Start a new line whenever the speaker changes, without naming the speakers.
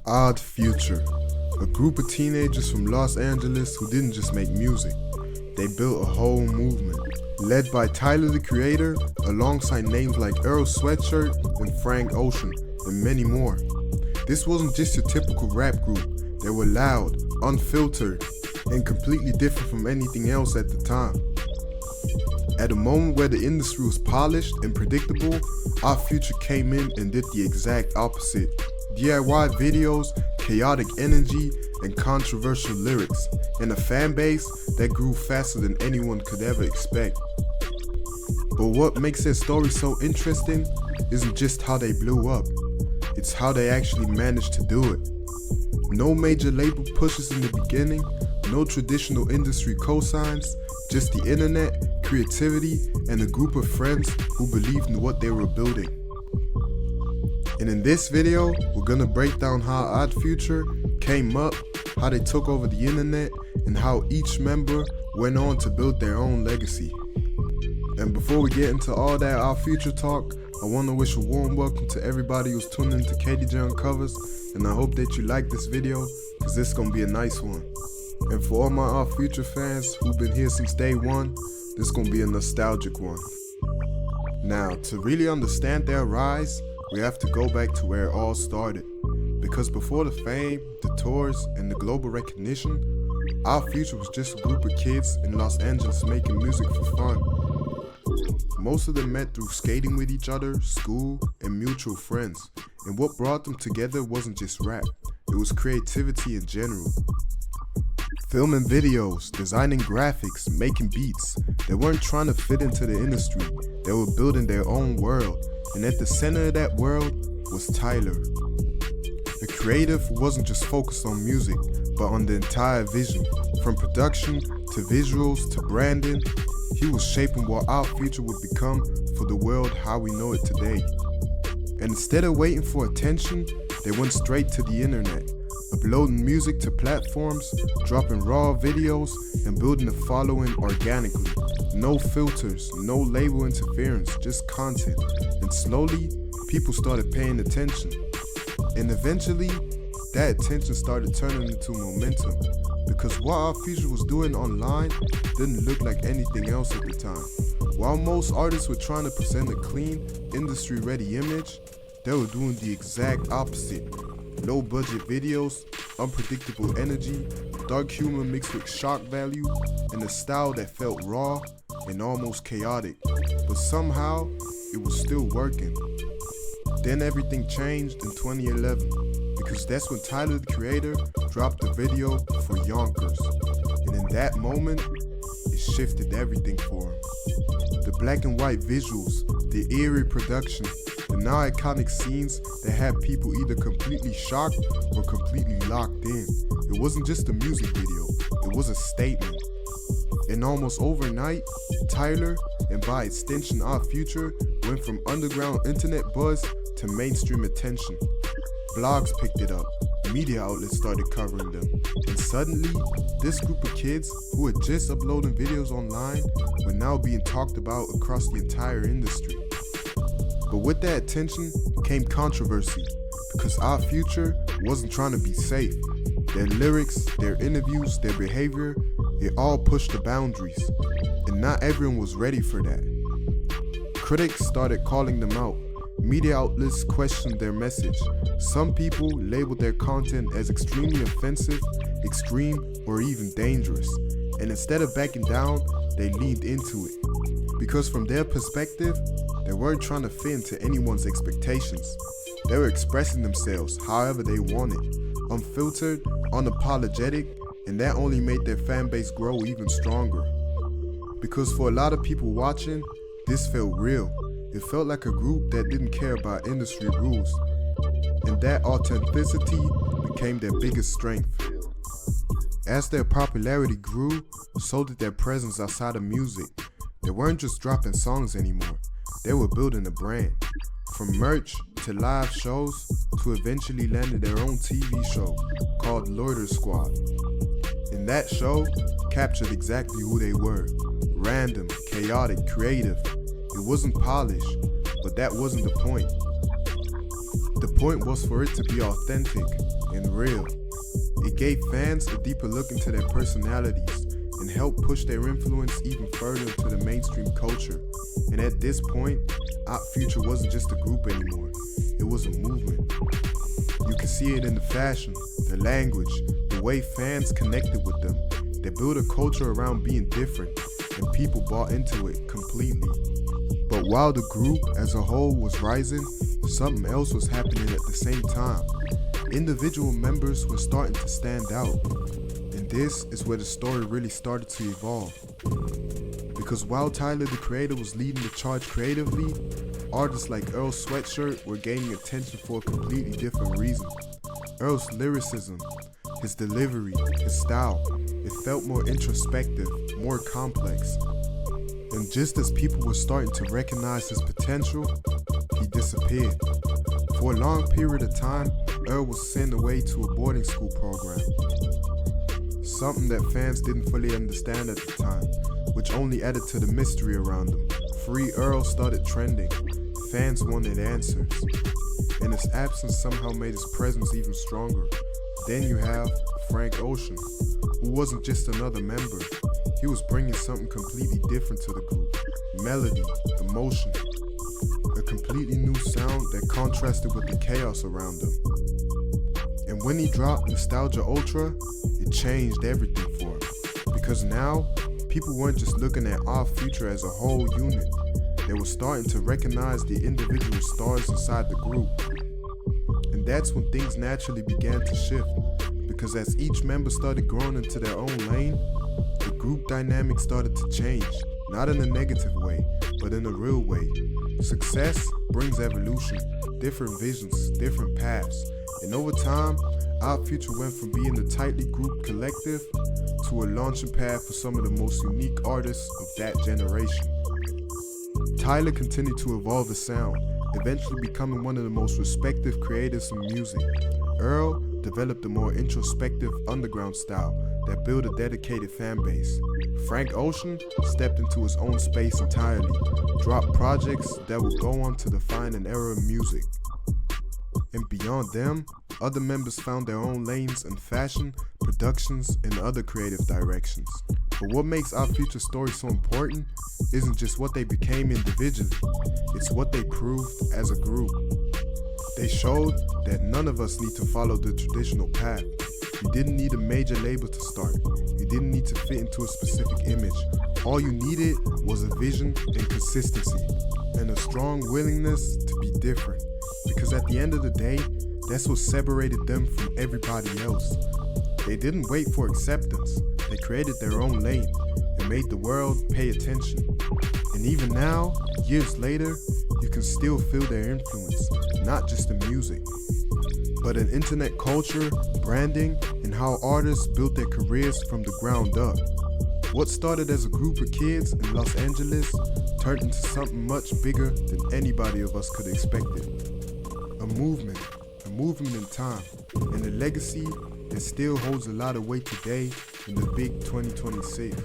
Odd Future, a group of teenagers from Los Angeles who didn't just make music, they built a whole movement. Led by Tyler the Creator, alongside names like Earl Sweatshirt and Frank Ocean, and many more. This wasn't just your typical rap group, they were loud, unfiltered, and completely different from anything else at the time. At a moment where the industry was polished and predictable, Odd Future came in and did the exact opposite. DIY videos, chaotic energy, and controversial lyrics, and a fan base that grew faster than anyone could ever expect. But what makes their story so interesting isn't just how they blew up, it's how they actually managed to do it. No major label pushes in the beginning, no traditional industry cosigns, just the internet, creativity, and a group of friends who believed in what they were building. And in this video, we're gonna break down how Odd Future came up, how they took over the internet, and how each member went on to build their own legacy. And before we get into all that Odd Future talk, I want to wish a warm welcome to everybody who's tuned into KDJ Uncovers, and I hope that you like this video, because this is gonna be a nice one. And for all my Odd Future fans who've been here since day one, this is gonna be a nostalgic one. Now, to really understand their rise, we have to go back to where it all started. Because before the fame, the tours, and the global recognition, Odd Future was just a group of kids in Los Angeles making music for fun. Most of them met through skating with each other, school, and mutual friends. And what brought them together wasn't just rap, it was creativity in general. Filming videos, designing graphics, making beats. They weren't trying to fit into the industry, they were building their own world. And at the center of that world was Tyler. The creative wasn't just focused on music, but on the entire vision. From production to visuals to branding, he was shaping what Odd Future would become for the world how we know it today. And instead of waiting for attention, they went straight to the internet, uploading music to platforms, dropping raw videos, and building a following organically. No filters, no label interference, just content. And slowly, people started paying attention. And eventually, that attention started turning into momentum. Because what Odd Future was doing online didn't look like anything else at the time. While most artists were trying to present a clean, industry-ready image, they were doing the exact opposite. Low-budget videos, unpredictable energy, dark humor mixed with shock value, and a style that felt raw and almost chaotic. But somehow, it was still working. Then everything changed in 2011, because that's when Tyler the Creator dropped the video for Yonkers. And in that moment, it shifted everything for him. The black and white visuals, the eerie production, the now iconic scenes that had people either completely shocked or completely locked in. It wasn't just a music video, it was a statement. And almost overnight, Tyler, and by extension Odd Future, went from underground internet buzz to mainstream attention. Blogs picked it up, media outlets started covering them, and suddenly, this group of kids who had just uploading videos online were now being talked about across the entire industry. But with that attention came controversy, because Odd Future wasn't trying to be safe. Their lyrics, their interviews, their behavior, it all pushed the boundaries, and not everyone was ready for that. Critics started calling them out. Media outlets questioned their message. Some people labeled their content as extremely offensive, extreme, or even dangerous. And instead of backing down, they leaned into it. Because from their perspective, they weren't trying to fit into anyone's expectations. They were expressing themselves however they wanted, unfiltered, unapologetic, and that only made their fan base grow even stronger. Because for a lot of people watching, this felt real. It felt like a group that didn't care about industry rules, and that authenticity became their biggest strength. As their popularity grew, so did their presence outside of music. They weren't just dropping songs anymore, they were building a brand. From merch to live shows to eventually landing their own TV show called Loiter Squad. And that show captured exactly who they were. Random, chaotic, creative. It wasn't polished, but that wasn't the point. The point was for it to be authentic, and real. It gave fans a deeper look into their personalities and helped push their influence even further into the mainstream culture. And at this point, Odd Future wasn't just a group anymore, it was a movement. You can see it in the fashion, the language, the way fans connected with them. They built a culture around being different, and people bought into it completely. But while the group as a whole was rising, something else was happening at the same time. Individual members were starting to stand out. And this is where the story really started to evolve. Because while Tyler the Creator was leading the charge creatively, artists like Earl Sweatshirt were gaining attention for a completely different reason. Earl's lyricism, his delivery, his style, it felt more introspective, more complex. And just as people were starting to recognize his potential, he disappeared. For a long period of time, Earl was sent away to a boarding school program. Something that fans didn't fully understand at the time, which only added to the mystery around him. Free Earl started trending. Fans wanted answers. And his absence somehow made his presence even stronger. Then you have Frank Ocean, who wasn't just another member. He was bringing something completely different to the group. Melody, emotion, a completely new sound that contrasted with the chaos around him. And when he dropped Nostalgia Ultra, it changed everything for him. Because now, people weren't just looking at Odd Future as a whole unit. They were starting to recognize the individual stars inside the group. And that's when things naturally began to shift. Because as each member started growing into their own lane, the group dynamic started to change. Not in a negative way, but in a real way. Success brings evolution, different visions, different paths. And over time, Odd Future went from being a tightly grouped collective to a launching pad for some of the most unique artists of that generation. Tyler continued to evolve the sound, eventually becoming one of the most respected creators in music. Earl developed a more introspective underground style that built a dedicated fan base. Frank Ocean stepped into his own space entirely, dropped projects that would go on to define an era of music. And beyond them, other members found their own lanes in fashion, productions, and other creative directions. But what makes Odd Future's story so important isn't just what they became individually, it's what they proved as a group. They showed that none of us need to follow the traditional path. You didn't need a major label to start. You didn't need to fit into a specific image. All you needed was a vision and consistency, and a strong willingness to be different. Because at the end of the day, that's what separated them from everybody else. They didn't wait for acceptance. They created their own lane and made the world pay attention. And even now, years later, you can still feel their influence, not just in music, but in internet culture, branding, and how artists built their careers from the ground up. What started as a group of kids in Los Angeles turned into something much bigger than anybody of us could expect it. A movement in time, and a legacy that still holds a lot of weight today in the big 2026.